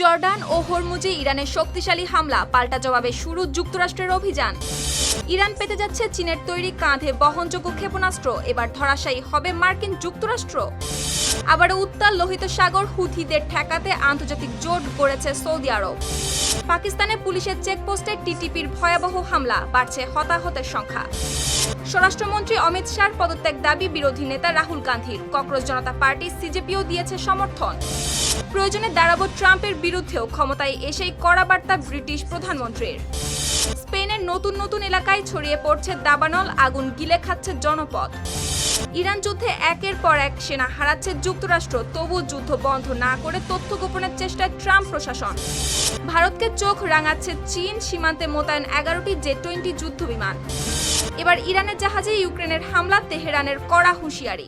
Jordan ও হরমুজে ইরানের শক্তিশালী হামলা, পাল্টা জবাবে শুরু যুক্তরাষ্ট্রের অভিযান। ইরান পেতে যাচ্ছে চীনের তৈরি কাঁধে বহনযোগ্য ক্ষেপণাস্ত্র, এবার ধরাশায়ী হবে মার্কিন যুক্তরাষ্ট্র। আবারও উত্তাল লোহিত সাগর, হুথিদের ঠেকাতে আন্তর্জাতিক জোট গড়েছে সৌদি আরব। পাকিস্তানে পুলিশের চেকপোস্টে টিটিপির ভয়াবহ হামলা, বাড়ছে হতাহতের সংখ্যা। স্বরাষ্ট্রমন্ত্রী অমিত শাহর পদত্যাগ দাবি বিরোধী নেতা রাহুল গান্ধীর, ককরোচ জনতা পার্টি সিজেপিও দিয়েছে সমর্থন। প্রয়োজনে দাঁড়াবো ট্রাম্পের বিরুদ্ধেও, ক্ষমতায় এসেই কড়া বার্তা ব্রিটিশ প্রধানমন্ত্রীর। স্পেনের নতুন নতুন এলাকায় ছড়িয়ে পড়ছে দাবানল, আগুন গিলে খাচ্ছে জনপদ। ইরান যুদ্ধে একের পর এক সেনা হারাচ্ছে যুক্তরাষ্ট্র, তবু যুদ্ধ বন্ধ না করে তথ্য গোপনের চেষ্টায় ট্রাম্প প্রশাসন। ভারতকে চোখ রাঙাচ্ছে চীন, সীমান্তে মোতায়েন 11টি জে-20 যুদ্ধ বিমান। এবার ইরানের জাহাজে ইউক্রেনের হামলা, তেহরানের কড়া হুঁশিয়ারি।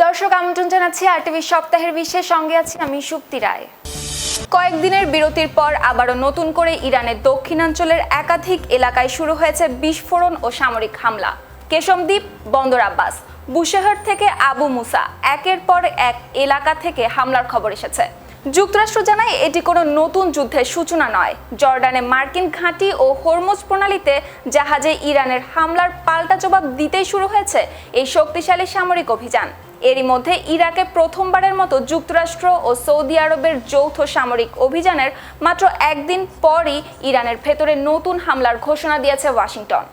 দর্শক, আমন্ত্রণ জানাচ্ছি আরটিভি সপ্তাহের বিশেষ, সঙ্গে আছি আমি সুপ্তি রায়। কয়েকদিনের বিরতির পর আবারও নতুন করে ইরানের দক্ষিণাঞ্চলের একাধিক এলাকায় শুরু হয়েছে বিস্ফোরণ ও সামরিক হামলা। কেশমদ্বীপ, বন্দর আব্বাস, বুশেহর থেকে আবু মুসা, একের পর এক এলাকা থেকে হামলার খবর এসেছে। যুক্তরাষ্ট্র জানায় এটি কোনো নতুন যুদ্ধের সূচনা নয়। জর্ডানে মার্কিন ঘাঁটি ও হরমুজ প্রণালীতে জাহাজে ইরানের হামলার পাল্টা জবাব দিতেই শুরু হয়েছে এই শক্তিশালী সামরিক অভিযান। এরই মধ্যে ইরাকে প্রথমবারের মতো যুক্তরাষ্ট্র ও সৌদি আরবের যৌথ সামরিক অভিযানের মাত্র একদিন পরই ইরানের ভেতরে নতুন হামলার ঘোষণা দিয়েছে ওয়াশিংটন।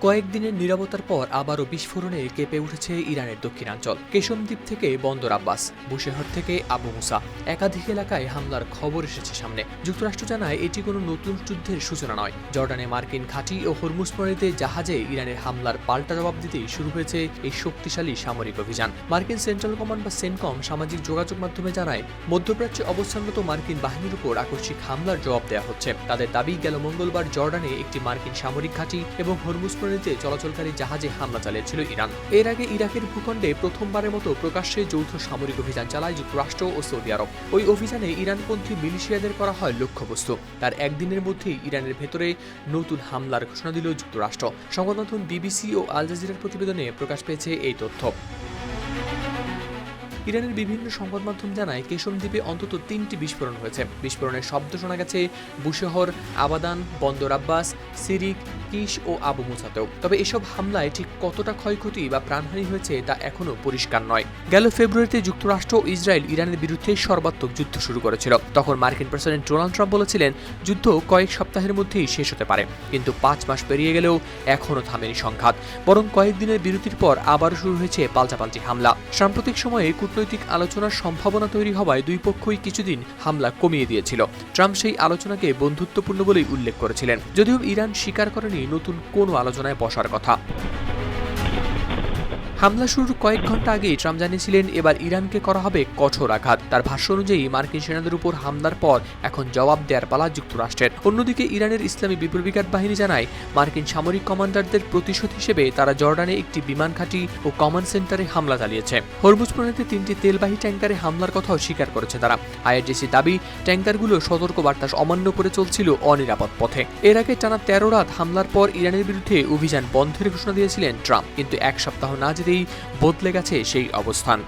কয়েকদিনের নীরবতার পর আবারও বিস্ফোরণে কেঁপে উঠেছে ইরানের দক্ষিণাঞ্চল। কেশমদ্বীপ থেকে বন্দর আব্বাস, বুশেহর থেকে আবু মুসা, একাধিক এলাকায় হামলার খবর এসেছে সামনে। যুক্তরাষ্ট্র জানায় এটি কোনো নতুন যুদ্ধের সূচনা নয়। জর্ডানে মার্কিন ঘাঁটি ও হরমুজ প্রণালীতে জাহাজে ইরানের হামলার পাল্টা জবাব দিতেই শুরু হয়েছে এই শক্তিশালী সামরিক অভিযান। মার্কিন সেন্ট্রাল কমান্ড বা সেনকম সামাজিক যোগাযোগ মাধ্যমে জানায়, মধ্যপ্রাচ্যে অবস্থানরত মার্কিন বাহিনীর উপর আকস্মিক হামলার জবাব দেওয়া হচ্ছে। তাদের দাবি, গেল মঙ্গলবার জর্ডানে একটি মার্কিন সামরিক ঘাঁটি এবং হরমুজ চলাচলকারী জাহাজে হামলা চালিয়েছিল ইরান। এর আগে ইরাকের ভূখণ্ডে প্রথমবারের মতো প্রকাশ্যে যৌথ সামরিক অভিযান চালায় যুক্তরাষ্ট্র ও সৌদি আরব। ওই অভিযানে ইরানপন্থী মিলিশিয়াদের করা হয় লক্ষ্যবস্তু। তার একদিনের মধ্যেই ইরানের ভেতরে নতুন হামলার ঘোষণা দিল যুক্তরাষ্ট্র। সংবাদ মাধ্যম বিবিসি ও আল জাজিরার প্রতিবেদনে প্রকাশ পেয়েছে এই তথ্য। ইরানের বিভিন্ন সংবাদ মাধ্যম জানায়, কেশমদ্বীপে অন্তত 3টি বিস্ফোরণ হয়েছে। বিস্ফোরণের শব্দ শোনা গেছে বুশেহর, আবাদান, বন্দর আব্বাস, সিরিক, কিশ ও আবু মুসাতেও। তবে এসব হামলায় ঠিক কতটা ক্ষয়ক্ষতি বা প্রাণহানি হয়েছে তা এখনও পরিষ্কার নয়। গেল ফেব্রুয়ারিতে যুক্তরাষ্ট্র ও ইসরায়েল ইরানের বিরুদ্ধে সর্বাত্মক যুদ্ধ শুরু করেছিল। তখন মার্কিন প্রেসিডেন্ট ডোনাল্ড ট্রাম্প বলেছিলেন, যুদ্ধ কয়েক সপ্তাহের মধ্যেই শেষ হতে পারে। কিন্তু 5 মাস পেরিয়ে গেলেও এখনও থামেনি সংঘাত, বরং কয়েকদিনের বিরতির পর আবারও শুরু হয়েছে পাল্টাপাল্টি হামলা। সাম্প্রতিক সময়ে কূটনৈতিক আলোচনার সম্ভাবনা তৈরি হওয়ায় দুই পক্ষই কিছুদিন হামলা কমিয়ে দিয়েছিল। ট্রাম্প সেই আলোচনাকে বন্ধুত্বপূর্ণ বলেই উল্লেখ করেছিলেন, যদিও ইরান স্বীকার করেনি নতুন কোনো আলোচনায় বসার কথা। হামলা শুরুর কয়েক ঘন্টা আগেই ট্রাম্প জানিয়েছিলেন, এবার ইরানকে করা হবে কঠোর আঘাত। তার ভাষ্য অনুযায়ী মার্কিন সেনাদের উপর হামলার পর এখন জবাব দেওয়ার পালা যুক্তরাষ্ট্রের। অন্যদিকে ইরানের ইসলামী বিপ্লবীকার বাহিনী জানায়, মার্কিন সামরিক কমান্ডারদের প্রতিশোধ হিসেবে তারা জর্ডানে একটি বিমান ঘাঁটি ও কমান্ড সেন্টারে হামলা চালিয়েছে। হরমুজ প্রণালীতে 3টি তেলবাহী ট্যাঙ্কারে হামলার কথাও স্বীকার করেছে তারা। আইআরজিসি দাবি, ট্যাঙ্কারগুলো সতর্কবার্তা অমান্য করে চলছিল অনিরাপদ পথে। এর আগে টানা 13 রাত হামলার পর ইরানের বিরুদ্ধে অভিযান বন্ধের ঘোষণা দিয়েছিলেন ট্রাম্প, কিন্তু এক সপ্তাহ না যেতেই বদলে গেছে সেই অবস্থান।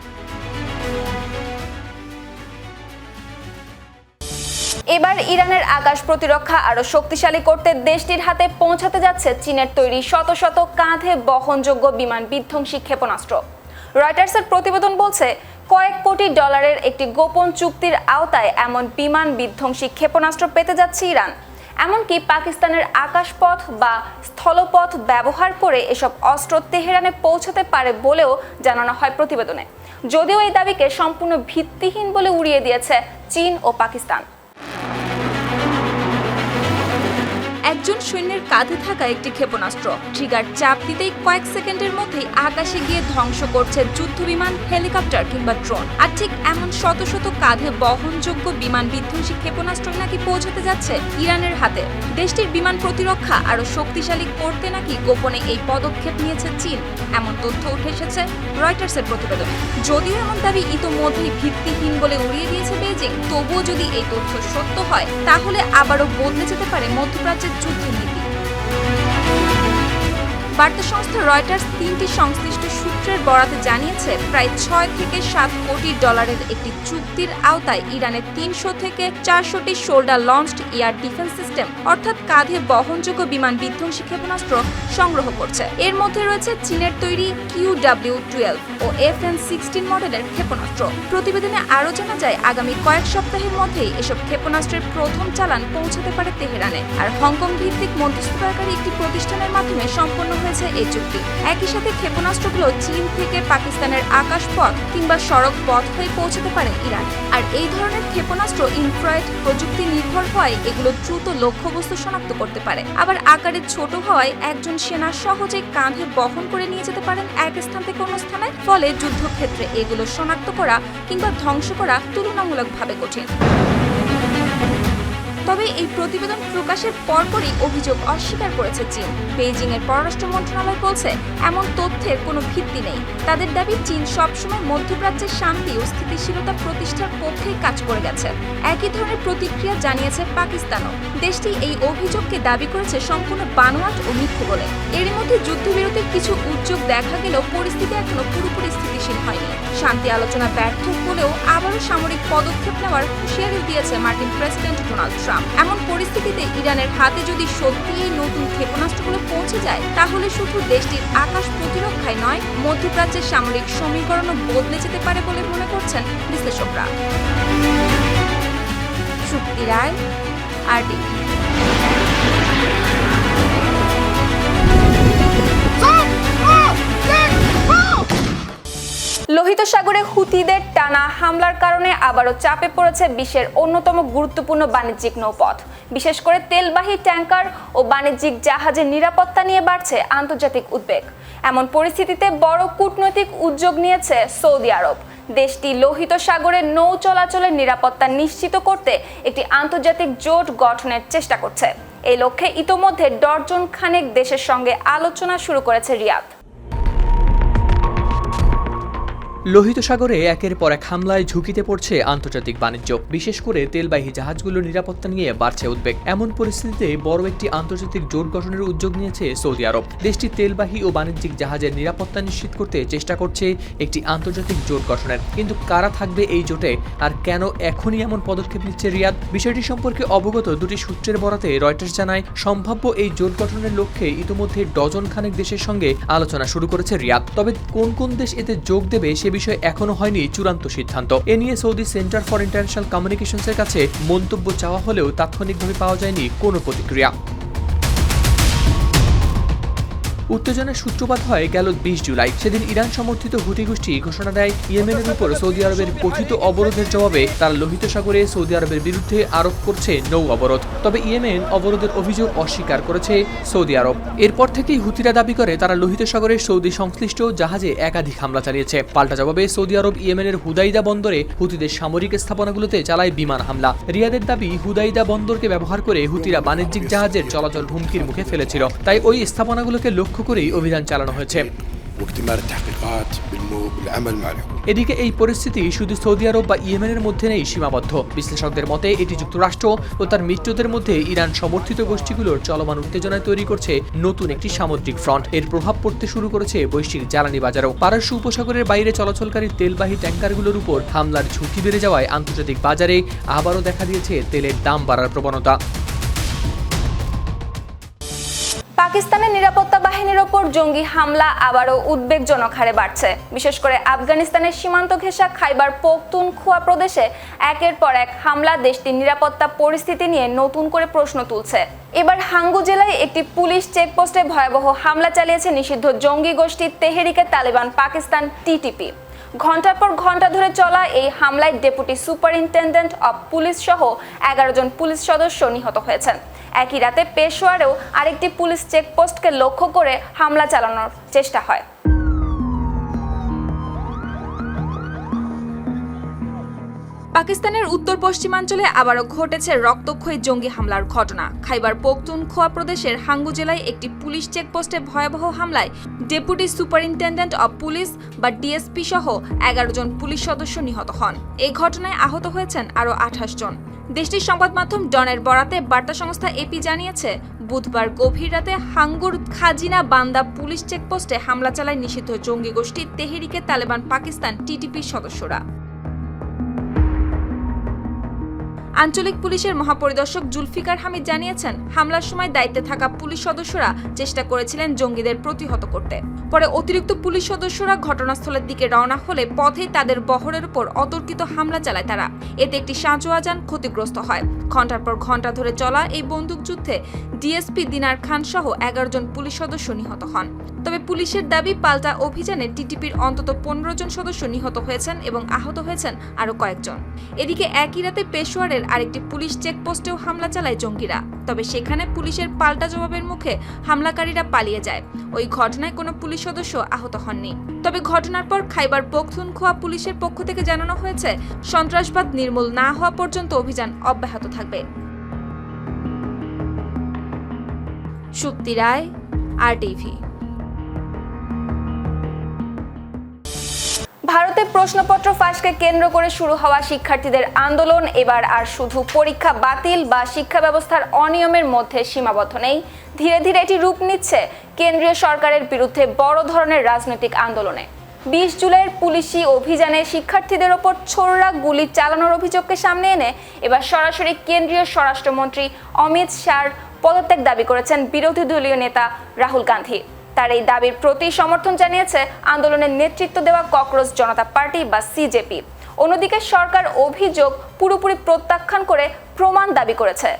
এবার ইরানের আকাশ প্রতিরক্ষা আরো শক্তিশালী করতে দেশটির হাতে পৌঁছাতে যাচ্ছে চীনের তৈরি শত শত কাঁধে বহনযোগ্য বিমান বিধ্বংসী ক্ষেপণাস্ত্র। রয়টার্সের প্রতিবেদন বলছে, কয়েক কোটি ডলারের একটি গোপন চুক্তির আওতায় এমন বিমান বিধ্বংসী ক্ষেপণাস্ত্র পেতে যাচ্ছে ইরান। এমনকি পাকিস্তানের আকাশপথ বা স্থলপথ ব্যবহার করে এসব অস্ত্র তেহরানে পৌঁছাতে পারে বলেও জানানো হয় প্রতিবেদনে। যদিও এই দাবিকে সম্পূর্ণ ভিত্তিহীন বলে উড়িয়ে দিয়েছে চীন ও পাকিস্তান। একজন সৈন্যের কাঁধে থাকা একটি ক্ষেপণাস্ত্র ট্রিগার চাপ দিতেই কয়েক সেকেন্ডের মধ্যেই আকাশে গিয়ে ধ্বংস করছে যুদ্ধবিমান, হেলিকপ্টার কিংবা ড্রোন। আর ঠিক এমন শত শত কাঁধে বহনযোগ্য বিমান বিধ্বংসী ক্ষেপণাস্ত্র নাকি পৌঁছাতে যাচ্ছে ইরানের হাতে। দেশটির বিমান প্রতিরক্ষা আরো শক্তিশালী করতে নাকি গোপনে এই পদক্ষেপ নিয়েছে চীন, এমন তথ্য উঠে এসেছে রয়টার্সের প্রতিবেদনে। যদিও এমন দাবি ইতোমধ্যেই ভিত্তিহীন বলে উড়িয়ে দিয়েছে বেইজিং, তবুও যদি এই তথ্য সত্য হয় তাহলে আবারও বদলে যেতে পারে মধ্যপ্রাচ্যের যুদ্ধের নীতি। বার্তা সংস্থা রয়টার্স 3টি সংশ্লিষ্ট সূত্রের বরাতে জানিয়েছে, প্রায় 6 থেকে 7 কোটি ডলারের একটি চুক্তির আওতায় ইরানের 300 থেকে 400টি shoulder launched air defence system অর্থাৎ কাঁধে বহনযোগ্য বিমান বিধ্বংসী ক্ষেপণাস্ত্র সংগ্রহ করছে। এর মধ্যে রয়েছে চীনের তৈরি QW-12 ও FN-16 মডেলের ক্ষেপণাস্ত্র। প্রতিবেদনে আরও জানা যায়, আগামী কয়েক সপ্তাহের মধ্যেই এসব ক্ষেপণাস্ত্রের প্রথম চালান পৌঁছাতে পারে তেহরানে। আর হংকং ভিত্তিক মধ্যস্থতাকারী একটি প্রতিষ্ঠানের মাধ্যমে সম্পন্ন হয়েছে এই চুক্তি। একই সাথে ক্ষেপণাস্ত্রগুলো চীন থেকে পাকিস্তানের আকাশপথ কিংবা সড়ক পথ হয়ে পৌঁছাতে পারে ইরান। আর এই ধরনের ক্ষেপণাস্ত্র ইনফ্রারেড প্রযুক্তি নির্ভর হওয়ায় এগুলো দ্রুত লক্ষ্যবস্তু শনাক্ত করতে পারে। আবার আকারে ছোট হওয়ায় একজন সেনা সহজে কাঁধে বহন করে নিয়ে যেতে পারেন এক স্থান থেকে অন্য স্থানে। ফলে যুদ্ধক্ষেত্রে এগুলো শনাক্ত করা কিংবা ধ্বংস করা তুলনামূলকভাবে কঠিন। তবে এই প্রতিবেদন প্রকাশের পরপরই অভিযোগ অস্বীকার করেছে চীন। বেইজিং এর পররাষ্ট্র মন্ত্রণালয় বলছে, এমন তথ্যের কোনো ভিত্তি নেই। তাদের দাবি, চীন সবসময় মধ্যপ্রাচ্যের শান্তি ও স্থিতিশীলতা প্রতিষ্ঠার পক্ষেই কাজ করে গেছে। একই ধরনের প্রতিক্রিয়া জানিয়েছে পাকিস্তানও। দেশটি এই অভিযোগকে দাবি করেছে সম্পূর্ণ বানোয়াট ও মিথ্যে বলে। এরই মধ্যে যুদ্ধবিরতির কিছু উদ্যোগ দেখা গেলেও পরিস্থিতি এখনো পুরোপুরি স্থিতিশীল হয়নি। শান্তি আলোচনা ব্যর্থ হলেও আবারও সামরিক পদক্ষেপ নেওয়ার হুঁশিয়ারি দিয়েছে মার্কিন প্রেসিডেন্ট ডোনাল্ড ট্রাম্প। এমন পরিস্থিতিতে ইরানের হাতে যদি সত্যি এই নতুন ক্ষেপণাস্ত্রগুলো পৌঁছে যায়, তাহলে শুধু দেশটির আকাশ প্রতিরক্ষায় নয়, মধ্যপ্রাচ্যের সামরিক সমীকরণও বদলে যেতে পারে বলে মনে করছেন বিশ্লেষকরা। শুক্তি রায়, RTV। লোহিত সাগরে হুথিদের টানা হামলার কারণে আবারও চাপে পড়েছে বিশ্বের অন্যতম গুরুত্বপূর্ণ বাণিজ্যিক নৌপথ। বিশেষ করে তেলবাহী ট্যাঙ্কার ও বাণিজ্যিক জাহাজের নিরাপত্তা নিয়ে বাড়ছে আন্তর্জাতিক উদ্বেগ। এমন পরিস্থিতিতে বড় কূটনৈতিক উদ্যোগ নিয়েছে সৌদি আরব। দেশটি লোহিত সাগরে নৌ চলাচলের নিরাপত্তা নিশ্চিত করতে একটি আন্তর্জাতিক জোট গঠনের চেষ্টা করছে। এই লক্ষ্যে ইতোমধ্যে ডজন খানেক দেশের সঙ্গে আলোচনা শুরু করেছে রিয়াদ। লোহিত সাগরে একের পর এক হামলায় ঝুঁকিতে পড়ছে আন্তর্জাতিক বাণিজ্য। বিশেষ করে তেলবাহী জাহাজগুলোর নিরাপত্তা নিয়ে বাড়ছে উদ্বেগ। এমন পরিস্থিতিতে বড় একটি আন্তর্জাতিক জোট গঠনের উদ্যোগ নিয়েছে সৌদি আরব। দেশটি তেলবাহী ও বাণিজ্যিক জাহাজের নিরাপত্তা নিশ্চিত করতে চেষ্টা করছে একটি আন্তর্জাতিক জোট গঠনের। কিন্তু কারা থাকবে এই জোটে, আর কেন এখনই এমন পদক্ষেপ নিচ্ছে রিয়াদ? বিষয়টি সম্পর্কে অবগত দুটি সূত্রের বরাতে রয়টার্স জানায়, সম্ভাব্য এই জোট গঠনের লক্ষ্যে ইতিমধ্যে ডজন খানেক দেশের সঙ্গে আলোচনা শুরু করেছে রিয়াদ। তবে কোন কোন দেশ এতে যোগ দেবে সে বিষয়ে এখনো হয়নি চূড়ান্ত সিদ্ধান্ত। এ নিয়ে সৌদি সেন্টার ফর ইন্টারন্যাশনাল কমিউনিকেশনসের কাছে মন্তব্য চাওয়া হলেও তাৎক্ষণিকভাবে পাওয়া যায়নি কোনো প্রতিক্রিয়া। উত্তেজনার সূত্রপাত হয় গেল 20 জুলাই। সেদিন ইরান সমর্থিত হুথি গোষ্ঠী ঘোষণা দেয়, ইয়েমেনের উপর সৌদি আরবের কথিত অবরোধের জবাবে তারা লোহিত সাগরে সৌদি আরবের বিরুদ্ধে আরোপ করছে নৌ অবরোধ। তবে ইয়েমেন অবরোধের অভিযোগ অস্বীকার করেছে সৌদি আরব। এরপর থেকেই হুথিরা দাবি করে তারা লোহিত সাগরে সৌদি সংশ্লিষ্ট জাহাজে একাধিক হামলা চালিয়েছে। পাল্টা জবাবে সৌদি আরব ইয়েমেনের হুদাইদা বন্দরে হুথিদের সামরিক স্থাপনাগুলোতে চালায় বিমান হামলা। রিয়াদের দাবি, হুদাইদা বন্দরকে ব্যবহার করে হুথিরা বাণিজ্যিক জাহাজের চলাচল হুমকির মুখে ফেলেছিল, তাই ওই স্থাপনাগুলোকে লক্ষ্য করেই অভিযান চালানো হয়েছে। এদিকে এই পরিস্থিতি শুধু সৌদি আরব বা ইয়েমেনের মধ্যে নেই সীমাবদ্ধ। বিশ্লেষকদের মতে এটি যুক্তরাষ্ট্র ও তার মিত্রদের মধ্যে ইরান সমর্থিত গোষ্ঠীগুলোর চলমান উত্তেজনায় তৈরি করছে নতুন একটি সামুদ্রিক ফ্রন্ট। এর প্রভাব পড়তে শুরু করেছে বৈশ্বিক জ্বালানি বাজারেও। পারস্য উপসাগরের বাইরে চলাচলকারী তেলবাহী ট্যাঙ্কারগুলোর উপর হামলার ঝুঁকি বেড়ে যাওয়ায় আন্তর্জাতিক বাজারে আবারও দেখা দিয়েছে তেলের দাম বাড়ার প্রবণতা। পাকিস্তানের নিরাপত্তা বাহিনীর ওপর জঙ্গি হামলা আবারও উদ্বেগজনক হারে বাড়ছে। বিশেষ করে আফগানিস্তানের সীমান্ত ঘেঁষা খাইবার পখতুনখোয়া প্রদেশে একের পর এক হামলা দেশটির নিরাপত্তা পরিস্থিতি নিয়ে নতুন করে প্রশ্ন তুলছে। এবার হাঙ্গু জেলায় একটি পুলিশ চেকপোস্টে ভয়াবহ হামলা চালিয়েছে নিষিদ্ধ জঙ্গি গোষ্ঠী তেহরিকে তালেবান পাকিস্তান TTP। ঘণ্টার পর ঘণ্টা ধরে চলা এই হামলায় ডেপুটি সুপারিনটেন্ডেন্ট অব পুলিশ সহ 11 জন পুলিশ সদস্য নিহত হয়েছেন। একই রাতে পেশোয়ারেও আরেকটি পুলিশ চেকপোস্টকে লক্ষ্য করে হামলা চালানোর চেষ্টা হয়। পাকিস্তানের উত্তর পশ্চিমাঞ্চলে আবারও ঘটেছে রক্তক্ষয়ী জঙ্গি হামলার ঘটনা। খাইবার পখতুনখোয়া প্রদেশের হাঙ্গু জেলায় একটি পুলিশ চেকপোস্টে ভয়াবহ হামলায় ডেপুটি সুপারিনটেন্ডেন্ট অব পুলিশ বা ডিএসপি সহ ১১ জন পুলিশ সদস্য নিহত হন। এই ঘটনায় আহত হয়েছেন আরও ২৮ জন। দেশটির সংবাদ মাধ্যম ডনের বরাতে বার্তা সংস্থা এপি জানিয়েছে, বুধবার গভীর রাতে হাঙ্গুর খাজিনা বান্দা পুলিশ চেকপোস্টে হামলা চালায় নিষিদ্ধ জঙ্গি গোষ্ঠী তেহরিকে তালেবান পাকিস্তান টিটিপির সদস্যরা। আঞ্চলিক পুলিশের মহাপরিদর্শক জুলফিকার হামিদ জানিয়েছেন, হামলার সময় দায়িত্বে থাকা পুলিশ সদস্যরা চেষ্টা করেছিলেন জঙ্গিদের প্রতিহত করতে। পরে অতিরিক্ত পুলিশ সদস্যরা ঘটনাস্থলের দিকে রওনা হলে পথেই তাদের বহরের উপর অতর্কিত হামলা চালায় তারা। এতে একটি সাঁজোয়া যান ক্ষতিগ্রস্ত হয়। ঘণ্টার পর ঘণ্টা ধরে চলা এই বন্দুকযুদ্ধে ডিএসপি দিনার খান সহ ১১ জন পুলিশ সদস্য নিহত হন। তবে পুলিশের দাবি, পাল্টা অভিযানে টিটিপির অন্তত ১৫ জন সদস্য নিহত হয়েছেন এবং আহত হয়েছেন আরও কয়েকজন। এদিকে একই রাতে পেশোয়ারের আরেকটি পুলিশ চেকপোস্টেও হামলা চালায় জঙ্গিরা। তবে সেখানে পুলিশের পাল্টা জবাবের মুখে হামলাকারীরা পালিয়ে যায়। ওই ঘটনায় কোনো পুলিশ সদস্য আহত হননি। তবে ঘটনার পর খাইবার পখতুনখোয়া পুলিশের পক্ষ থেকে জানানো হয়েছে, সন্ত্রাসবাদ নির্মূল না হওয়া পর্যন্ত অভিযান অব্যাহত থাকবে। সুপ্তি রায়, RTV। ভারতে প্রশ্নপত্র ফাঁসকে কেন্দ্র করে শুরু হওয়া শিক্ষার্থীদের আন্দোলন এবার আর শুধু পরীক্ষা বাতিল বা শিক্ষা ব্যবস্থার অনিয়মের মধ্যে সীমাবদ্ধ নেই। ধীরে ধীরে এটি রূপ নিচ্ছে কেন্দ্রীয় সরকারের বিরুদ্ধে বড় ধরনের রাজনৈতিক আন্দোলনে। ২০ জুলাইয়ের পুলিশি অভিযানে শিক্ষার্থীদের ওপর ছোড়া গুলি চালানোর অভিযোগকে সামনে এনে এবার সরাসরি কেন্দ্রীয় স্বরাষ্ট্রমন্ত্রী অমিত শাহর পদত্যাগ দাবি করেছেন বিরোধী দলীয় নেতা রাহুল গান্ধী। তার এই দাবির প্রতি সমর্থন জানিয়েছে আন্দোলনের নেতৃত্ব দেওয়া ককরোচ জনতা পার্টি বা সিজেপি। অন্যদিকে সরকার অভিযোগ পুরোপুরি প্রত্যাখ্যান করে প্রমাণ দাবি করেছে।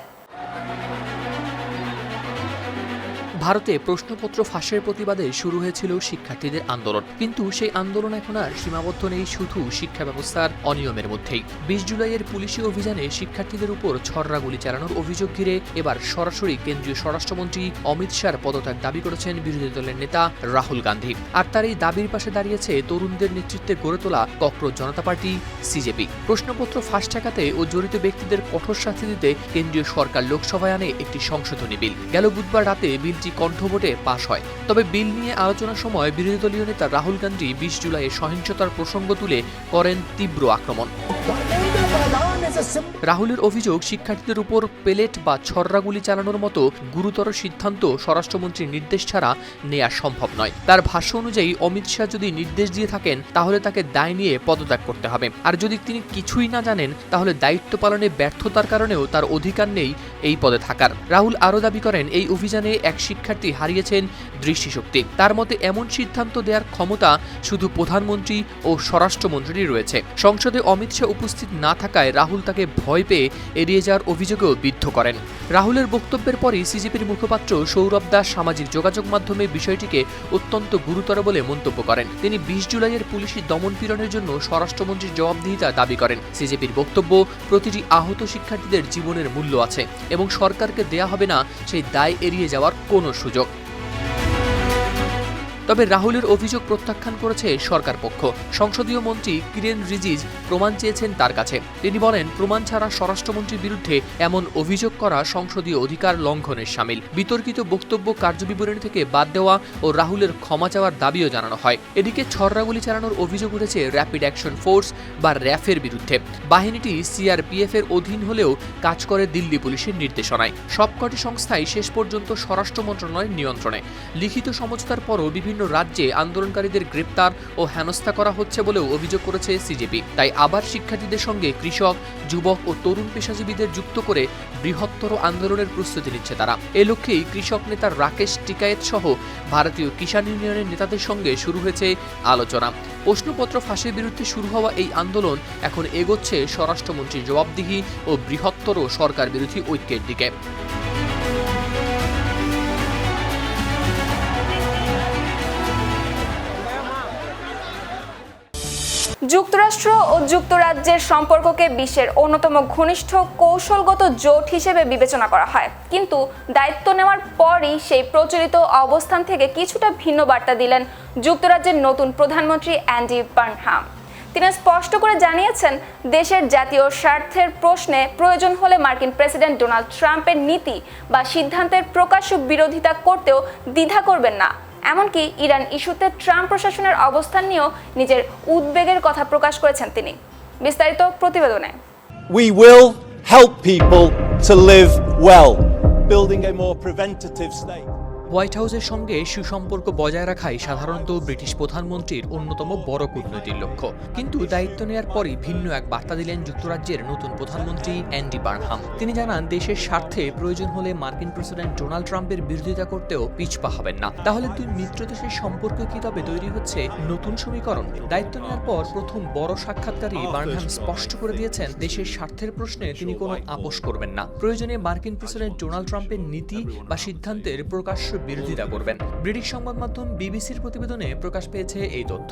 ভারতে প্রশ্নপত্র ফাঁসের প্রতিবাদে শুরু হয়েছিল শিক্ষার্থীদের আন্দোলন, কিন্তু সেই আন্দোলন এখন আর সীমাবদ্ধ নেই শুধু শিক্ষা ব্যবস্থার অনিয়মের মধ্যেই। ২০ জুলাইয়ের পুলিশি অভিযানে শিক্ষার্থীদের উপর ছররা গুলি চালানোর অভিযোগ ঘিরে এবার সরাসরি কেন্দ্রীয় স্বরাষ্ট্রমন্ত্রী অমিত শাহর পদত্যাগ দাবি করেছেন বিরোধী দলের নেতা রাহুল গান্ধী। আর তার এই দাবির পাশে দাঁড়িয়েছে তরুণদের নেতৃত্বে গড়ে তোলা ককরোচ জনতা পার্টি সিজেপি। প্রশ্নপত্র ফাঁস ঠেকাতে ও জড়িত ব্যক্তিদের কঠোর শাস্তি দিতে কেন্দ্রীয় সরকার লোকসভায় আনে একটি সংশোধনী বিল। গেল বুধবার রাতে বিলটি কণ্ঠভোটে পাশ হয়। তবে বিল নিয়ে আলোচনার সময় বিরোধী দলীয় নেতা রাহুল গান্ধী ২০ জুলাইয়ে সহিংসতার প্রসঙ্গ তুলে করেন তীব্র আক্রমণ। রাহুলের অভিযোগ, শিক্ষার্থীদের উপর পেলেট বা ছররা গুলি চালানোর মতো গুরুতর সিদ্ধান্ত স্বরাষ্ট্রমন্ত্রীর নির্দেশ ছাড়া নেওয়া সম্ভব নয়। তার ভাষ্য অনুযায়ী অমিত শাহ যদি নির্দেশ দিয়ে থাকেন তাহলে তাকে দায় নিয়ে পদত্যাগ করতে হবে, আর যদি তিনি কিছুই না জানেন তাহলে দায়িত্ব পালনে ব্যর্থতার কারণেও তার অধিকার নেই এই পদে থাকার। রাহুল আরও দাবি করেন, এই অভিযানে এক শিক্ষার্থী হারিয়েছেন দৃষ্টিশক্তি। তার মতে এমন সিদ্ধান্ত দেওয়ার ক্ষমতা শুধু প্রধানমন্ত্রী ও স্বরাষ্ট্রমন্ত্রীরই রয়েছে। সংসদে অমিত শাহ উপস্থিত না থাকায় রাহুল তাকে ভয় পেয়ে এড়িয়ে যাওয়ার অভিযোগেও বিদ্ধ করেন। রাহুলের বক্তব্যের পরই সিজেপির মুখপাত্র সৌরভ দাস সামাজিক যোগাযোগ মাধ্যমে বিষয়টিকে অত্যন্ত গুরুতর বলে মন্তব্য করেন। তিনি ২০ জুলাইয়ের পুলিশি দমনপীড়নের জন্য স্বরাষ্ট্রমন্ত্রীর জবাবদিহিতা দাবি করেন। সিজেপির বক্তব্য, প্রতিটি আহত শিক্ষার্থীদের জীবনের মূল্য আছে এবং সরকারকে দেয়া হবে না সেই দায় এড়িয়ে যাওয়ার কোনো সুযোগ। তবে রাহুলের অভিযোগ প্রত্যাখ্যান করেছে সরকার পক্ষ। সংসদীয় মন্ত্রী কিরেন রিজিজ প্রমাণ চেয়েছেন তার কাছে। তিনি বলেন, প্রমাণ ছাড়া স্বরাষ্ট্রমন্ত্রীর বিরুদ্ধে এমন অভিযোগ করা সংসদীয় অধিকার লঙ্ঘনের শামিল। বিতর্কিত বক্তব্য কার্যবিবরণী থেকে বাদ দেওয়া ও রাহুলের ক্ষমা চাওয়ার দাবিও জানানো হয়। এদিকে ছররাগুলি চালানোর অভিযোগ উঠেছে র্যাপিড অ্যাকশন ফোর্স বা র্যাফের বিরুদ্ধে। বাহিনীটি সিআরপিএফ এর অধীন হলেও কাজ করে দিল্লি পুলিশের নির্দেশনায়। সবকটি সংস্থাই শেষ পর্যন্ত স্বরাষ্ট্র মন্ত্রণালয়ের নিয়ন্ত্রণে। লিখিত সমঝোতার পরও বিভিন্ন রাজ্যে আন্দোলনকারীদের গ্রেপ্তার ও হেনস্থা করা হচ্ছে বলেও অভিযোগ করেছে সিজেপি। তাই আবার শিক্ষার্থীদের সঙ্গে কৃষক, যুবক ও তরুণ পেশাজীবীদের যুক্ত করে বৃহত্তর আন্দোলনের প্রস্তুতি নিচ্ছে তারা। এ লক্ষ্যেই কৃষক নেতা রাকেশ টিকায়েত সহ ভারতীয় কিষাণ ইউনিয়নের নেতাদের সঙ্গে শুরু হয়েছে আলোচনা। প্রশ্নপত্র ফাঁসের বিরুদ্ধে শুরু হওয়া এই আন্দোলন এখন এগোচ্ছে স্বরাষ্ট্রমন্ত্রীর জবাবদিহি ও বৃহত্তর সরকার বিরোধী ঐক্যের দিকে। যুক্তরাষ্ট্র ও যুক্তরাজ্যের সম্পর্ককে বিশ্বের অন্যতম ঘনিষ্ঠ কৌশলগত জোট হিসেবে বিবেচনা করা হয়, কিন্তু দায়িত্ব নেওয়ার পরই সেই প্রচলিত অবস্থান থেকে কিছুটা ভিন্ন বার্তা দিলেন যুক্তরাজ্যের নতুন প্রধানমন্ত্রী অ্যান্ডি বার্নহাম। তিনি স্পষ্ট করে জানিয়েছেন, দেশের জাতীয় স্বার্থের প্রশ্নে প্রয়োজন হলে মার্কিন প্রেসিডেন্ট ডোনাল্ড ট্রাম্পের নীতি বা সিদ্ধান্তের প্রকাশ্য বিরোধিতা করতেও দ্বিধা করবেন না। এমনকি ইরান ইস্যুতে ট্রাম্প প্রশাসনের অবস্থান নিয়েও নিজের উদ্বেগের কথা প্রকাশ করেছেন তিনি। বিস্তারিত প্রতিবেদনে। We will help people to live well, building a more preventative state. White হাউসের সঙ্গে সুসম্পর্ক বজায় রাখাই সাধারণত ব্রিটিশ প্রধানমন্ত্রীর অন্যতম বড় কূটনৈতিক লক্ষ্য, কিন্তু দায়িত্ব নেয়ার পরই ভিন্ন এক বার্তা দিলেন যুক্তরাজ্যের নতুন প্রধানমন্ত্রী অ্যান্ডি বার্নহাম। তিনি জানান, দেশের স্বার্থে প্রয়োজন হলে মার্কিন প্রেসিডেন্ট ডোনাল্ড ট্রাম্পের বিরোধিতা করতেও পিছপা হবেন না। তাহলে দুই মিত্র দেশের সম্পর্ক কি তবে তৈরি হচ্ছে নতুন সমীকরণ? দায়িত্ব নেওয়ার পর প্রথম বড় সাক্ষাৎকারী বার্নহাম স্পষ্ট করে দিয়েছেন, দেশের স্বার্থের প্রশ্নে তিনি কোনো আপোষ করবেন না। প্রয়োজনে মার্কিন প্রেসিডেন্ট ডোনাল্ড ট্রাম্পের নীতি বা সিদ্ধান্তের প্রকাশ্য বিরোধিতা করবেন। ব্রিটিশ সংবাদ মাধ্যম বিবিসির প্রতিবেদনে প্রকাশ পেয়েছে এই তথ্য।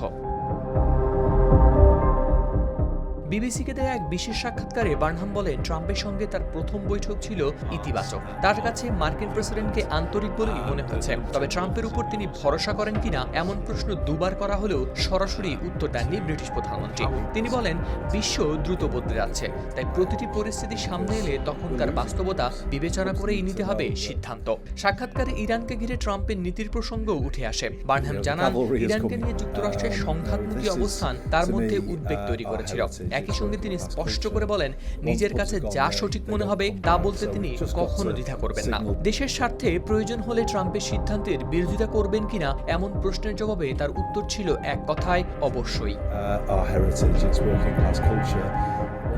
বিবিসিকে দেয়া এক বিশেষ সাক্ষাৎকারে বার্নহাম বলেন, ট্রাম্পের সঙ্গে তার প্রথম বৈঠক ছিল ইতিবাচক। তার কাছে মার্কিন প্রেসিডেন্টকে আন্তরিক বলেই মনে হয়েছে। তবে ট্রাম্পের উপর তিনি ভরসা করেন কিনা এমন প্রশ্ন দুবার করা হলেও সরাসরি উত্তর দেননি ব্রিটিশ প্রধানমন্ত্রী। তিনি বলেন, বিশ্ব দ্রুত বদলে যাচ্ছে, তাই প্রতিটি পরিস্থিতি সামনে এলে তখনকার বাস্তবতা বিবেচনা করেই নিতে হবে সিদ্ধান্ত। সাক্ষাৎকারে ইরানকে ঘিরে ট্রাম্পের নীতির প্রসঙ্গও উঠে আসে। বার্নহাম জানান, ইরানকে নিয়ে যুক্তরাষ্ট্রের সংঘাতমুখী অবস্থান তার মধ্যে উদ্বেগ তৈরি করেছিল। একই সঙ্গে তিনি স্পষ্ট করে বলেন, নিজের কাছে যা সঠিক মনে হবে তা বলতে তিনি কখনো দ্বিধা করবেন না। দেশের স্বার্থে প্রয়োজন হলে ট্রাম্পের সিদ্ধান্তের বিরোধিতা করবেন কিনা এমন প্রশ্নের জবাবে তার উত্তর ছিল এক কথায়, অবশ্যই।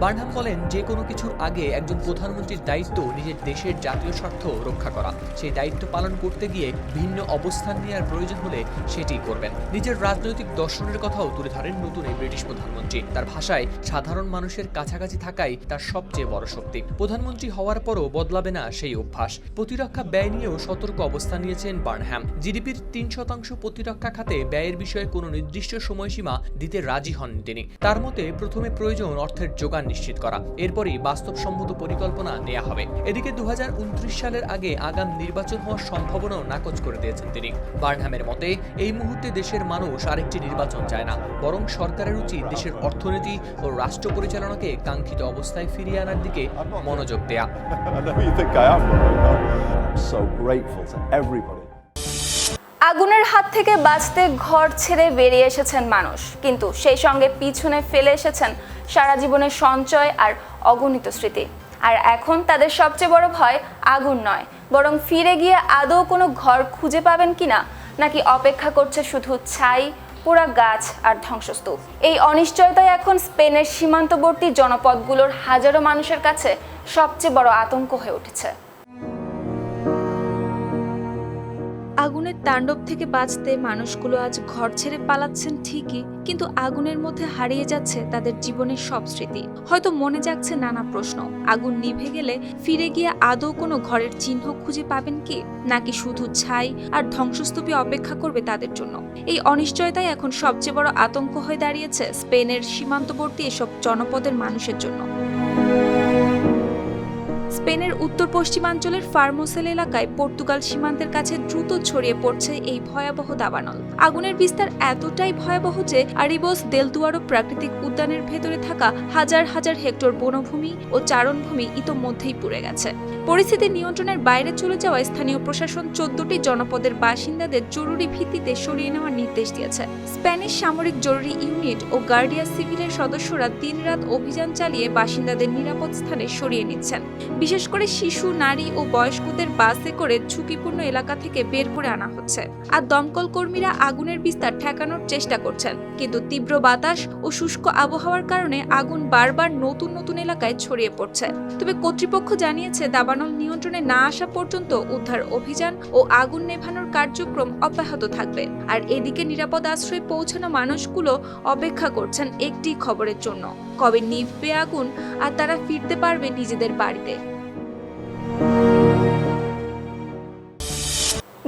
বার্নহাম বলেন, যে কোনো কিছুর আগে একজন প্রধানমন্ত্রীর দায়িত্ব নিজের দেশের জাতীয় স্বার্থ রক্ষা করা। সেই দায়িত্ব পালন করতে গিয়ে ভিন্ন অবস্থান নেওয়ার প্রয়োজন হলে সেটিই করবেন। নিজের রাজনৈতিক দর্শনের কথাও তুলে ধরেন নতুন এই ব্রিটিশ প্রধানমন্ত্রী। তার ভাষায়, সাধারণ মানুষের কাছাকাছি থাকাই তার সবচেয়ে বড় শক্তি। প্রধানমন্ত্রী হওয়ার পরও বদলাবে না সেই অভ্যাস। প্রতিরক্ষা ব্যয় নিয়েও সতর্ক অবস্থান নিয়েছেন বার্নহাম। জিডিপির 3% প্রতিরক্ষা খাতে ব্যয়ের বিষয়ে কোনো নির্দিষ্ট সময়সীমা দিতে রাজি হন তিনি। তার মতে, প্রথমে প্রয়োজন অর্থের যোগান নিশ্চিত করা, এরপরই বাস্তবসম্মত পরিকল্পনা নেওয়া হবে। এদিকে 2029 সালের আগে আগাম নির্বাচন হওয়ার সম্ভাবনাও নাকচ করে দিয়েছেন তিনি। বার্নহামের মতে, এই মুহূর্তে দেশের মানুষ আরেকটি নির্বাচন চায় না, বরং সরকারের উচিত দেশের অর্থনীতি ও রাষ্ট্র পরিচালনাকে কাঙ্ক্ষিত অবস্থায় ফিরিয়ে আনার দিকে মনোযোগ দেয়া। আগুনের হাত থেকে বাঁচতে ঘর ছেড়ে বেরিয়ে এসেছেন মানুষ, কিন্তু সেই সঙ্গে পিছনে ফেলে এসেছেন সারা জীবনের সঞ্চয় আর অগণিত স্মৃতি। আর এখন তাদের সবচেয়ে বড় ভয় আগুন নয়, বরং ফিরে গিয়ে আদৌ কোনো ঘর খুঁজে পাবেন কিনা, নাকি অপেক্ষা করছে শুধু ছাই, পোড়া গাছ আর ধ্বংসস্তূপ। এই অনিশ্চয়তাই এখন স্পেনের সীমান্তবর্তী জনপদগুলোর হাজারো মানুষের কাছে সবচেয়ে বড় আতঙ্ক হয়ে উঠেছে। আগুনের তাণ্ডব থেকে বাঁচতে মানুষগুলো আজ ঘর ছেড়ে পালাচ্ছেন ঠিকই, কিন্তু আগুনের মধ্যে হারিয়ে যাচ্ছে তাদের জীবনের সব স্মৃতি। হয়তো মনে জাগছে নানা প্রশ্ন, আগুন নিভে গেলে ফিরে গিয়ে আদৌ কোনো ঘরের চিহ্ন খুঁজে পাবেন কি, নাকি শুধু ছাই আর ধ্বংসস্তূপই অপেক্ষা করবে তাদের জন্য। এই অনিশ্চয়তাই এখন সবচেয়ে বড় আতঙ্ক হয়ে দাঁড়িয়েছে স্পেনের সীমান্তবর্তী এসব জনপদের মানুষের জন্য। স্পেনের উত্তর পশ্চিমাঞ্চলের ফার্মোসেল এলাকায় পর্তুগাল সীমান্তের কাছে দ্রুত ছড়িয়ে পড়ছে এই ভয়াবহ দাবানল। আগুনের বিস্তার এতটাই ভয়াবহ যে আরিবোস দেল দুয়ারো প্রাকৃতিক উদ্যানের ভেতরে থাকা হাজার হাজার হেক্টর বনভূমি ও চারণভূমি ইতোমধ্যেই পুড়ে গেছে। পরিস্থিতি নিয়ন্ত্রণের বাইরে চলে যাওয়ায় স্থানীয় প্রশাসন 14টি জনপদের বাসিন্দাদের জরুরি ভিত্তিতে সরিয়ে নেওয়ার নির্দেশ দিয়েছে। স্প্যানিশ সামরিক জরুরি ইউনিট ও গার্ডিয়া সিভিলের সদস্যরা দিনরাত অভিযান চালিয়ে বাসিন্দাদের নিরাপদ স্থানে সরিয়ে নিচ্ছেন। বিশেষ করে শিশু, নারী ও বয়স্কদের বাসে করে ঝুঁকিপূর্ণ এলাকা থেকে বের করে আনা হচ্ছে। আর দমকল কর্মীরা আগুনের বিস্তার ঠেকানোর চেষ্টা করছেন, কিন্তু তীব্র বাতাস ও শুষ্ক আবহাওয়ার কারণে আগুন বারবার নতুন নতুন এলাকায় ছড়িয়ে পড়ছে। তবে কর্তৃপক্ষ জানিয়েছে, দাবানল নিয়ন্ত্রণে না আসা পর্যন্ত উদ্ধার অভিযান ও আগুন নেভানোর কার্যক্রম অব্যাহত থাকবে। আর এদিকে নিরাপদ আশ্রয়ে পৌঁছানো মানুষগুলো অপেক্ষা করছেন একটি খবরের জন্য, কবে নিভবে আগুন আর তারা ফিরতে পারবে নিজেদের বাড়িতে।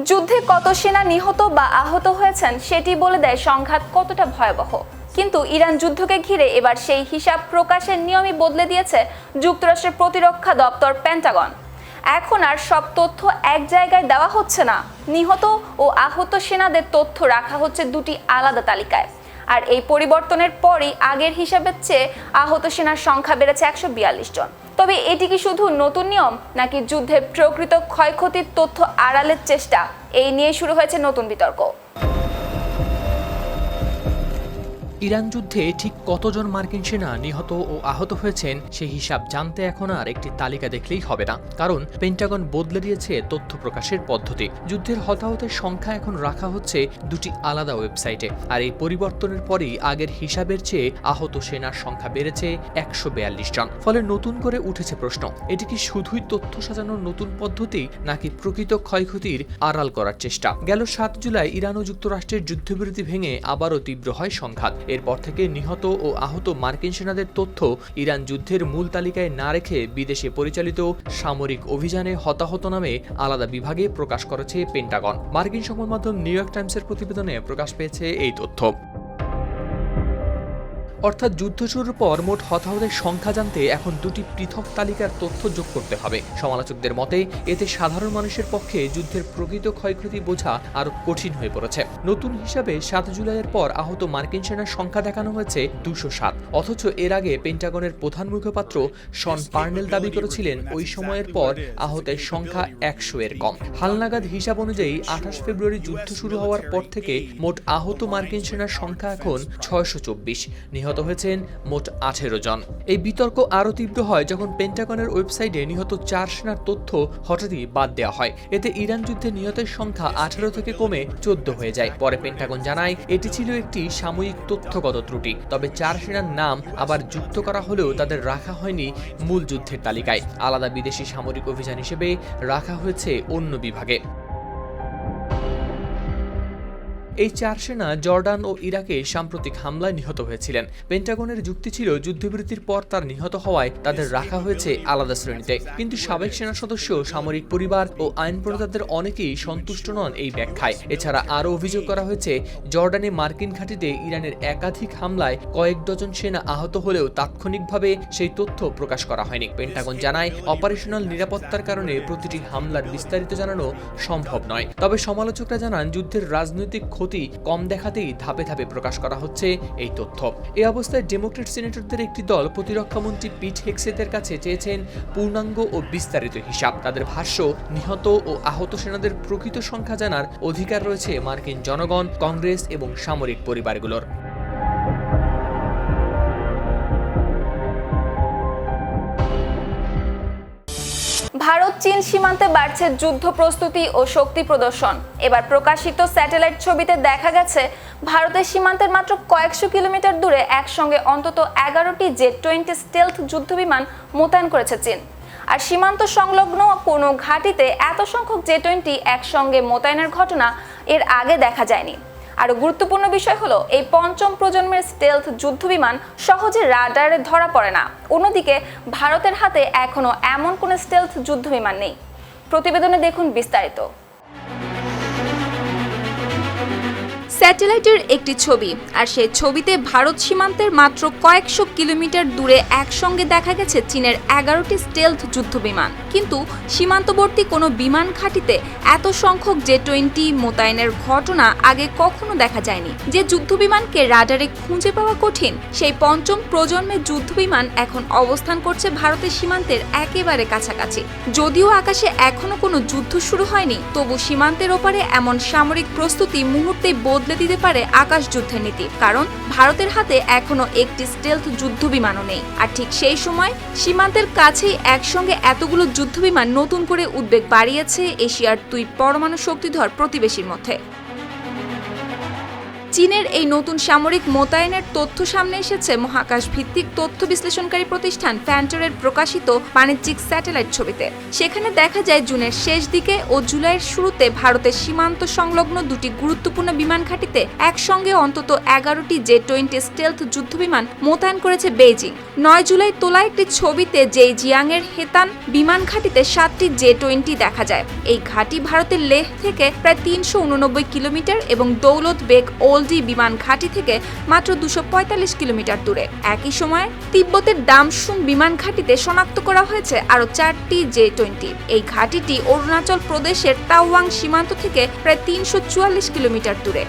যুদ্ধে কত সেনা নিহত বা আহত হয়েছেন সেটি বলে দেয় সংঘাত কতটা ভয়াবহ। কিন্তু ইরান যুদ্ধকে ঘিরে এবার সেই হিসাব প্রকাশের নিয়মই বদলে দিয়েছে যুক্তরাষ্ট্রের প্রতিরক্ষা দপ্তর পেন্টাগন। এখন আর সব তথ্য এক জায়গায় দেওয়া হচ্ছে না, নিহত ও আহত সেনাদের তথ্য রাখা হচ্ছে দুটি আলাদা তালিকায়। আর এই পরিবর্তনের পরই আগের হিসাবের চেয়ে আহত সেনার সংখ্যা বেড়েছে 142 জন। তবে এটি কি শুধু নতুন নিয়ম নাকি যুদ্ধের প্রকৃত ক্ষয়ক্ষতির তথ্য আড়ালের চেষ্টা, এই নিয়ে শুরু হয়েছে নতুন বিতর্ক। ইরান যুদ্ধে ঠিক কতজন মার্কিন সেনা নিহত ও আহত হয়েছেন সেই হিসাব জানতে এখন আর একটি তালিকা দেখলেই হবে না, কারণ পেন্টাগন বদলে দিয়েছে তথ্য প্রকাশের পদ্ধতি। যুদ্ধের হতাহতের সংখ্যা এখন রাখা হচ্ছে দুটি আলাদা ওয়েবসাইটে, আর এই পরিবর্তনের পরেই আগের হিসাবের চেয়ে আহত সেনার সংখ্যা বেড়েছে 142 জন। ফলে নতুন করে উঠেছে প্রশ্ন, এটি কি শুধুই তথ্য সাজানোর নতুন পদ্ধতি নাকি প্রকৃত ক্ষয়ক্ষতির আড়াল করার চেষ্টা? গেল 7 জুলাই ইরান ও যুক্তরাষ্ট্রের যুদ্ধবিরতি ভেঙে আবারও তীব্র হয় সংঘাত। এরপর থেকে নিহত ও আহত মার্কিন সেনাদের তথ্য ইরান যুদ্ধের মূল তালিকায় না রেখে বিদেশে পরিচালিত সামরিক অভিযানে হতাহত নামে আলাদা বিভাগে প্রকাশ করেছে পেন্টাগন। মার্কিন সংবাদ মাধ্যম নিউ ইয়র্ক টাইমসের প্রতিবেদনে প্রকাশ পেয়েছে এই তথ্য। অর্থাৎ যুদ্ধ শুরুর পর মোট হতাহতের সংখ্যা জানতে এখন দুটি পৃথক তালিকার তথ্য যোগ করতে হবে। সমালোচকদের মতে এতে সাধারণ মানুষের পক্ষে যুদ্ধের প্রকৃত ক্ষয়ক্ষতি বোঝা আরো কঠিন হয়ে পড়েছে। নতুন হিসাবে 7 জুলাইয়ের পর আহত মার্কিন সেনার সংখ্যা দেখানো হয়েছে 207, অথচ এর আগে পেন্টাগনের প্রধান মুখপাত্র শন পার্নেল দাবি করেছিলেন ওই সময়ের পর আহতের সংখ্যা 100 এর কম। হালনাগাদ হিসাব অনুযায়ী 28 ফেব্রুয়ারি যুদ্ধ শুরু হওয়ার পর থেকে মোট আহত মার্কিন সেনার সংখ্যা এখন 624, নিহত হয়েছেন মোট 18 জন। এই বিতর্ক আরও তীব্র হয় যখন পেন্টাগনের ওয়েবসাইটে নিহত 4 সেনার তথ্য হঠাৎই বাদ দেওয়া হয়। এতে ইরান যুদ্ধে নিহতের সংখ্যা 18 থেকে কমে 14 হয়ে যায়। পরে পেন্টাগন জানায় এটি ছিল একটি সাময়িক তথ্যগত ত্রুটি। তবে 4 সেনার নাম আবার যুক্ত করা হলেও তাদের রাখা হয়নি মূল যুদ্ধের তালিকায়, আলাদা বিদেশি সামরিক অভিযান হিসেবে রাখা হয়েছে অন্য বিভাগে। এই 4 সেনা জর্ডান ও ইরাকে সাম্প্রতিক হামলায় নিহত হয়েছিলেন। পেন্টাগনের যুক্তি ছিল যুদ্ধবিরতির পর তার নিহত হওয়ায় তাদের রাখা হয়েছে আলাদা শ্রেণীতে। কিন্তু সাবেক সেনা সদস্য, সামরিক পরিবার ও আইন প্রণেতাদের অনেকেই সন্তুষ্ট নন এই ব্যাখ্যায়। এছাড়া আরও অভিযোগ করা হয়েছে জর্ডানে মার্কিন ঘাঁটিতে ইরানের একাধিক হামলায় কয়েক ডজন সেনা আহত হলেও তাৎক্ষণিকভাবে সেই তথ্য প্রকাশ করা হয়নি। পেন্টাগন জানায় অপারেশনাল নিরাপত্তার কারণে প্রতিটি হামলার বিস্তারিত জানানো সম্ভব নয়। তবে সমালোচকরা জানান যুদ্ধের রাজনৈতিক কম দেখাতেই ধাপে ধাপে প্রকাশ করা হচ্ছে এই তথ্য। এই অবস্থায় ডেমোক্রেট সিনেটরদের একটি দল প্রতিরক্ষামন্ত্রী পিট হেগসেথের কাছে চেয়েছেন পূর্ণাঙ্গ ও বিস্তারিত হিসাব। তাদের ভাষ্য, নিহত ও আহত সেনাদের প্রকৃত সংখ্যা জানার অধিকার রয়েছে মার্কিন জনগণ, কংগ্রেস এবং সামরিক পরিবারগুলোর। ভারত চীন সীমান্তে বাড়ছে যুদ্ধ প্রস্তুতি ও শক্তি প্রদর্শন। এবার প্রকাশিত স্যাটেলাইট ছবিতে দেখা গেছে ভারতের সীমান্তের মাত্র কয়েকশো কিলোমিটার দূরে একসঙ্গে অন্তত 11টি জেট-20 স্টেলথ যুদ্ধবিমান মোতায়েন করেছে চীন। আর সীমান্ত সংলগ্ন কোনো ঘাঁটিতে এত সংখ্যক জে-20 একসঙ্গে মোতায়েনের ঘটনা এর আগে দেখা যায়নি। আরো গুরুত্বপূর্ণ বিষয় হলো এই পঞ্চম প্রজন্মের স্টেলথ যুদ্ধবিমান সহজে রাডারে ধরা পড়ে না। অন্যদিকে ভারতের হাতে এখনো এমন কোনো স্টেলথ যুদ্ধবিমান নেই। প্রতিবেদনে দেখুন বিস্তারিত। স্যাটেলাইটের একটি ছবি, আর সেই ছবিতে ভারত সীমান্তের মাত্র কয়েকশো কিলোমিটার দূরে একসঙ্গে দেখা গেছে চীনের 11টি স্টেলথ যুদ্ধবিমান। কিন্তু সীমান্তবর্তী কোনো বিমান ঘাঁটিতে এত সংখ্যক জে-20 মোতায়েনের ঘটনা আগে কখনো দেখা যায়নি। যে যুদ্ধবিমানকে রাডারে খুঁজে পাওয়া কঠিন, সেই পঞ্চম প্রজন্মের যুদ্ধবিমান এখন অবস্থান করছে ভারতের সীমান্তের একেবারে কাছাকাছি। যদিও আকাশে এখনো কোনো যুদ্ধ শুরু হয়নি, তবু সীমান্তের ওপারে এমন সামরিক প্রস্তুতি মুহূর্তেই বদলে দিতে পারে আকাশ যুদ্ধের নীতি। কারণ ভারতের হাতে এখনো একটি স্টেলথ যুদ্ধবিমানও নেই। আর ঠিক সেই সময় সীমান্তের কাছেই একসঙ্গে এতগুলো যুদ্ধবিমান নতুন করে উদ্বেগ বাড়িয়েছে এশিয়ার 2 পরমাণু শক্তিধর প্রতিবেশীর মধ্যে। চীনের এই নতুন সামরিক মোতায়েনের তথ্য সামনে এসেছে মহাকাশ ভিত্তিক তথ্য বিশ্লেষণকারী প্রতিষ্ঠান ফ্যান্টরের প্রকাশিত বাণিজ্যিক স্যাটেলাইট ছবিতে। সেখানে দেখা যায় জুনের শেষ দিকে ও জুলাইয়ের শুরুতে ভারতের সীমান্ত সংলগ্ন দুটি গুরুত্বপূর্ণ বিমান ঘাঁটিতে একসঙ্গে অন্তত 11টি জে-20 স্টেলথ যুদ্ধবিমান মোতায়েন করেছে বেইজিং। 9 জুলাই তোলা একটি ছবিতে জেজিয়াংয়ের হেতান বিমান ঘাঁটিতে 7টি জে-20 দেখা যায়। এই ঘাঁটি ভারতের লেহ থেকে প্রায় 389 কিলোমিটার এবং দৌলত বেগ ওল গোলডি বিমান ঘাঁটি থেকে মাত্র 245 কিলোমিটার দূরে। একই সময়ে তিব্বতের দামসুং বিমান ঘাঁটিতে শনাক্ত করা হয়েছে আরও 4টি J-20। এই ঘাঁটিটি অরুণাচল প্রদেশের তাওয়াং সীমান্ত থেকে প্রায় 344 কিলোমিটার দূরে।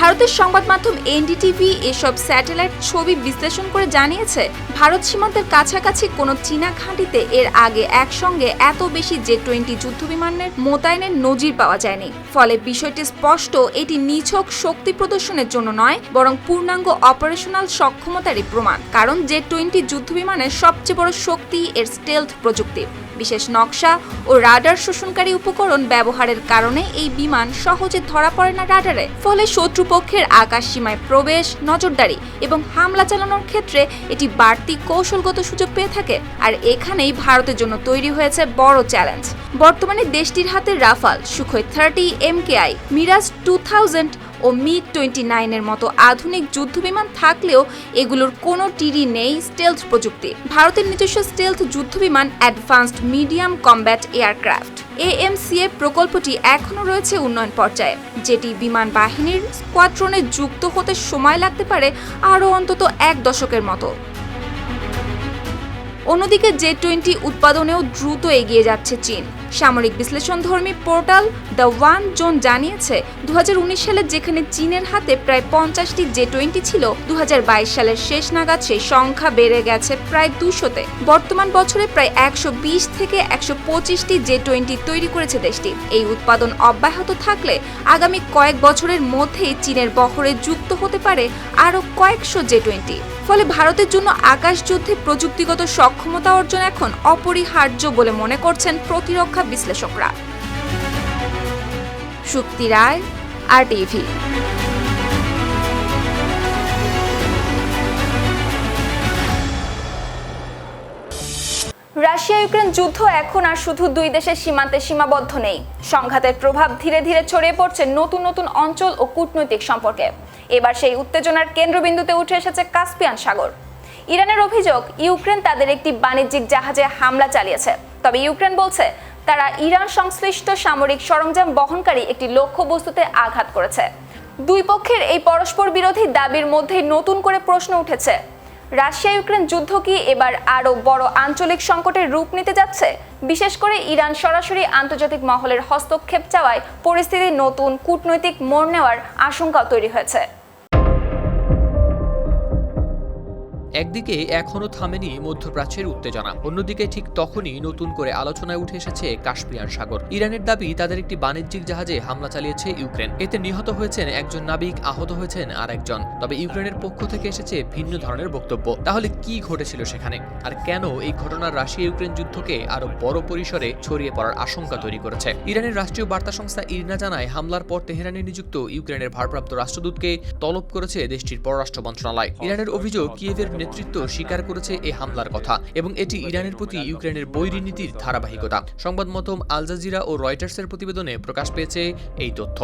ভারতের সংবাদ মাধ্যম এনডিটিভি এসব স্যাটেলাইট ছবি বিশ্লেষণ করে জানিয়েছে, ভারত সীমান্তের কাছাকাছি কোনো চীনা ঘাঁটিতে এর আগে একসঙ্গে এত বেশি J-20 যুদ্ধবিমানের মোতায়েনের নজির পাওয়া যায়নি। ফলে বিষয়টি স্পষ্ট, এটি নিছক শক্তি প্রদর্শনের জন্য নয়, বরং পূর্ণাঙ্গ অপারেশনাল সক্ষমতারই প্রমাণ। কারণ J-20 যুদ্ধবিমানের সবচেয়ে বড় শক্তি এর স্টেলথ প্রযুক্তি। বিশেষ নকশা ও রাডার শোষণকারী উপকরণ ব্যবহারের কারণে এই বিমান সহজে ধরা পড়ে না রাডারে। ফলে শত্রুপক্ষের আকাশ সীমায় প্রবেশ, নজরদারি এবং হামলা চালানোর ক্ষেত্রে এটি বাড়তি কৌশলগত সুযোগ পেয়ে থাকে। আর এখানেই ভারতের জন্য তৈরি হয়েছে বড় চ্যালেঞ্জ। বর্তমানে দেশটির হাতে রাফাল, সুখোই 30 MKI, মিরাজ 2000 ও MiG-29 এর মতো আধুনিক যুদ্ধবিমান থাকলেও এগুলোর কোনোটিরই নেই স্টেলথ প্রযুক্তি। ভারতের নিজস্ব স্টেলথ যুদ্ধবিমান advanced medium combat aircraft AMCA প্রকল্পটি এখনও রয়েছে উন্নয়ন পর্যায়ে, যেটি বিমান বাহিনীর স্কোয়াড্রনে যুক্ত হতে সময় লাগতে পারে আরও অন্তত 1 দশকের মতো। অন্যদিকে J-20 উৎপাদনেও দ্রুত এগিয়ে যাচ্ছে চীন। সামরিক বিশ্লেষণধর্মী পোর্টাল দ্য ওয়ান জোন জানিয়েছে, 2019 সালে যেখানে চীনের হাতে প্রায় 50টি J-20 ছিল, 2022 সালের শেষ নাগাদ সেই সংখ্যা বেড়ে গেছে প্রায় 200-তে। বর্তমান বছরে প্রায় 120 থেকে 125টি J-20 তৈরি করেছে দেশটি। এই উৎপাদন অব্যাহত থাকলে আগামী কয়েক বছরের মধ্যেই চীনের বহরে যুক্ত হতে পারে আরও কয়েকশো J-20। ফলে ভারতের জন্য আকাশ যুদ্ধে প্রযুক্তিগত সক্ষমতা অর্জন এখন অপরিহার্য বলে মনে করছেন প্রতিরক্ষা বিশ্লেষকরা। শুক্তি রায়, RTV। রাশিয়া ইউক্রেন যুদ্ধ এখন আর শুধু দুই দেশের সীমান্তে সীমাবদ্ধ নেই। সংঘাতের প্রভাব ধীরে ধীরে ছড়িয়ে পড়ছে নতুন নতুন অঞ্চল ও কূটনৈতিক সম্পর্কে। এবার সেই উত্তেজনার কেন্দ্রবিন্দুতে উঠে এসেছে কাস্পিয়ান সাগর। ইরানের অভিযোগ, ইউক্রেন তাদের একটি বাণিজ্যিক জাহাজে হামলা চালিয়েছে। তবে ইউক্রেন বলছে, তারা ইরান সংশ্লিষ্ট সামরিক সরঞ্জাম বহনকারী একটি লক্ষ্যবস্তুতে আঘাত করেছে। দুই পক্ষের এই পরস্পর বিরোধী দাবির মধ্যে নতুন করে প্রশ্ন উঠেছে, রাশিয়া ইউক্রেন যুদ্ধ কি এবার আরও বড় আঞ্চলিক সংকটের রূপ নিতে যাচ্ছে? বিশেষ করে ইরান সরাসরি আন্তর্জাতিক মহলের হস্তক্ষেপ চাওয়ায় পরিস্থিতি নতুন কূটনৈতিক মোড় নেওয়ার আশঙ্কাও তৈরি হয়েছে। একদিকে এখনও থামেনি মধ্যপ্রাচ্যের উত্তেজনা, অন্যদিকে ঠিক তখনই নতুন করে আলোচনায় উঠে এসেছে কাস্পিয়ান সাগর। ইরানের দাবি, তাদের একটি বাণিজ্যিক জাহাজে হামলা চালিয়েছে ইউক্রেন। এতে নিহত হয়েছেন একজন নাবিক, আহত হয়েছেন আরেকজন। তবে ইউক্রেনের পক্ষ থেকে এসেছে ভিন্ন ধরনের বক্তব্য। তাহলে কি ঘটেছিল সেখানে, আর কেন এই ঘটনা রাশিয়া ইউক্রেন যুদ্ধকে আরো বড় পরিসরে ছড়িয়ে পড়ার আশঙ্কা তৈরি করেছে? ইরানের রাষ্ট্রীয় বার্তা সংস্থা ইরনা জানায়, হামলার পর তেহরানে নিযুক্ত ইউক্রেনের ভারপ্রাপ্ত রাষ্ট্রদূতকে তলব করেছে দেশটির পররাষ্ট্র মন্ত্রণালয়। ইরানের অভিযোগ, কিয়েভের নেতৃত্ব স্বীকার করেছে এই হামলার কথা এবং এটি ইরানের প্রতি ইউক্রেনের বৈরী নীতির ধারাবাহিকতা। সংবাদ মাধ্যম আল জাজিরা ও রয়টার্সের প্রতিবেদনে প্রকাশ পেয়েছে এই তথ্য।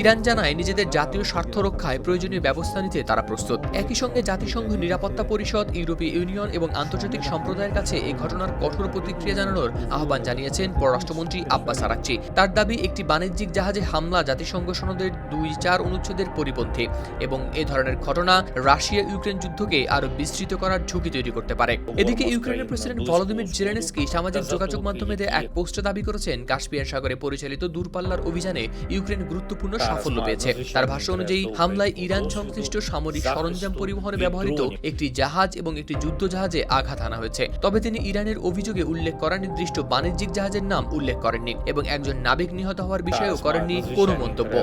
ইরান জানায়, নিজেদের জাতীয় স্বার্থ রক্ষায় প্রয়োজনীয় ব্যবস্থা নিতে তারা প্রস্তুত। একই সঙ্গে জাতিসংঘ নিরাপত্তা পরিষদ, ইউরোপীয় ইউনিয়ন এবং আন্তর্জাতিক সম্প্রদায়ের কাছে এই ঘটনার কঠোর প্রতিক্রিয়া জানানোর আহ্বান জানিয়েছেন পররাষ্ট্রমন্ত্রী আব্বাস আরাকচি। তার দাবি, একটি বাণিজ্যিক জাহাজে হামলা জাতিসংঘ সনদের 2-4 অনুচ্ছেদের পরিপন্থী এবং এ ধরনের ঘটনা রাশিয়া ইউক্রেন যুদ্ধকে আরো বিস্তৃত করার ঝুঁকি তৈরি করতে পারে। এদিকে ইউক্রেনের প্রেসিডেন্ট ভলোদিমির জেলেনস্কি সামাজিক যোগাযোগ মাধ্যমে এক পোস্টে দাবি করেছেন, কাস্পিয়ান সাগরে পরিচালিত দূরপাল্লার অভিযানে ইউক্রেন গুরুত্বপূর্ণ সাফল্য পেয়েছে। তার ভাষ্য অনুযায়ী, হামলায় ইরান সংশ্লিষ্ট সামরিক সরঞ্জাম পরিবহনে ব্যবহৃত একটি জাহাজ এবং একটি যুদ্ধ জাহাজে আঘাত আনা হয়েছে। তবে তিনি ইরানের অভিযোগে উল্লেখ করা নির্দিষ্ট বাণিজ্যিক জাহাজের নাম উল্লেখ করেননি এবং একজন নাবিক নিহত হওয়ার বিষয়েও করেননি কোনো মন্তব্য।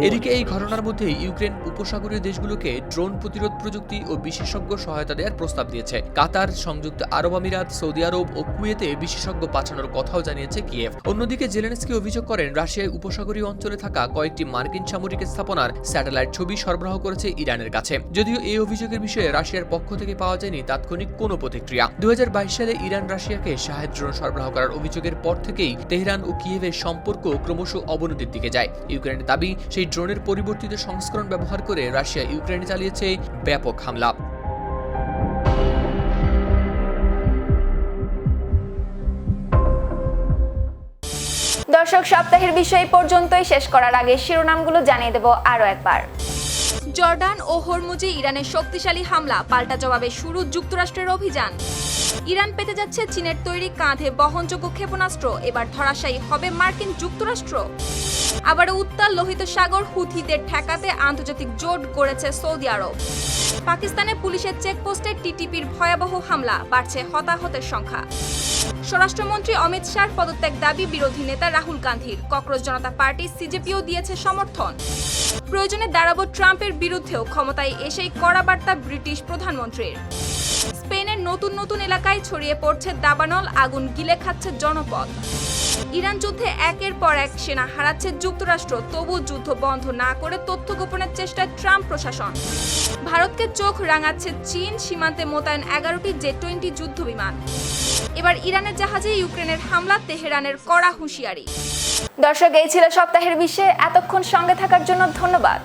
এদিকে এই ঘটনার মধ্যে ইউক্রেন উপসাগরীয় দেশগুলোকে ড্রোন প্রতিরোধ প্রযুক্তি ও বিশেষজ্ঞ সহায়তা দেওয়ার প্রস্তাব দিয়েছে। কাতার, সংযুক্ত আরব আমিরাত, সৌদি আরব ও কুয়েতে বিশেষজ্ঞ পাঠানোর কথাও জানিয়েছে কিয়েভ। অন্যদিকে জেলেনস্কি অভিযোগ করেন, রাশিয়ায় উপসাগরীয় অঞ্চলে থাকা কয়েকটি মার্কিন সামরিক স্থাপনার স্যাটেলাইট ছবি সরবরাহ করেছে ইরানের কাছে। যদিও এই অভিযোগের বিষয়ে রাশিয়ার পক্ষ থেকে পাওয়া যায়নি তাৎক্ষণিক কোনো প্রতিক্রিয়া। 2022 সালে ইরান রাশিয়াকে শাহেদ ড্রোন সরবরাহ করার অভিযোগের পর থেকেই তেহরান ও কিয়েভের সম্পর্ক ক্রমশ অবনতির দিকে যায়। ইউক্রেনের দাবি, সেই ড্রোনের পরিবর্তিত সংস্করণ ব্যবহার করে রাশিয়া ইউক্রেনে চালিয়েছে ব্যাপক হামলা। দর্শক, সপ্তাহের বিষয় পর্যন্তই। শেষ করার আগে শিরোনামগুলো জানিয়ে দেব আরও একবার। জর্ডান ও হরমুজে ইরানের শক্তিশালী হামলা, পাল্টা জবাবে শুরু যুক্তরাষ্ট্রের অভিযান। ইরান পেতে যাচ্ছে চীনের তৈরি কাঁধে বহনযোগ্য ক্ষেপণাস্ত্র, এবার ধরাশায়ী হবে মার্কিন যুক্তরাষ্ট্র। আবারও উত্তাল লোহিত সাগর, হুথিদের ঠেকাতে আন্তর্জাতিক জোট গড়েছে সৌদি আরব। পাকিস্তানে পুলিশের চেকপোস্টে টিটিপির ভয়াবহ হামলা, বাড়ছে হতাহতের সংখ্যা। স্বরাষ্ট্রমন্ত্রী অমিত শাহর পদত্যাগ দাবি বিরোধী নেতা রাহুল গান্ধীর। ককরোচ জনতা পার্টি সিজেপিও দিয়েছে সমর্থন। প্রয়োজনে দাঁড়াবো ট্রাম্পের বিরুদ্ধেও, ক্ষমতায় এসেই কড়া বার্তা ব্রিটিশ প্রধানমন্ত্রীর। স্পেনের নতুন নতুন এলাকায় ছড়িয়ে পড়ছে দাবানল, আগুন গিলে খাচ্ছে জনপদ। ইরান যুদ্ধে একের পর এক সেনা হারাচ্ছে যুক্তরাষ্ট্র, তবু যুদ্ধ বন্ধ না করে তথ্য গোপনের চেষ্টায় ট্রাম্প প্রশাসন। ভারতকে চোখ রাঙাচ্ছে চীন, সীমান্তে মোতায়েন 11টি জে-20 যুদ্ধ বিমান। এবার ইরানের জাহাজে ইউক্রেনের হামলা, তেহরানের কড়া হুঁশিয়ারি। দর্শক, এই ছিল সপ্তাহের বিষয়ে। এতক্ষণ সঙ্গে থাকার জন্য ধন্যবাদ।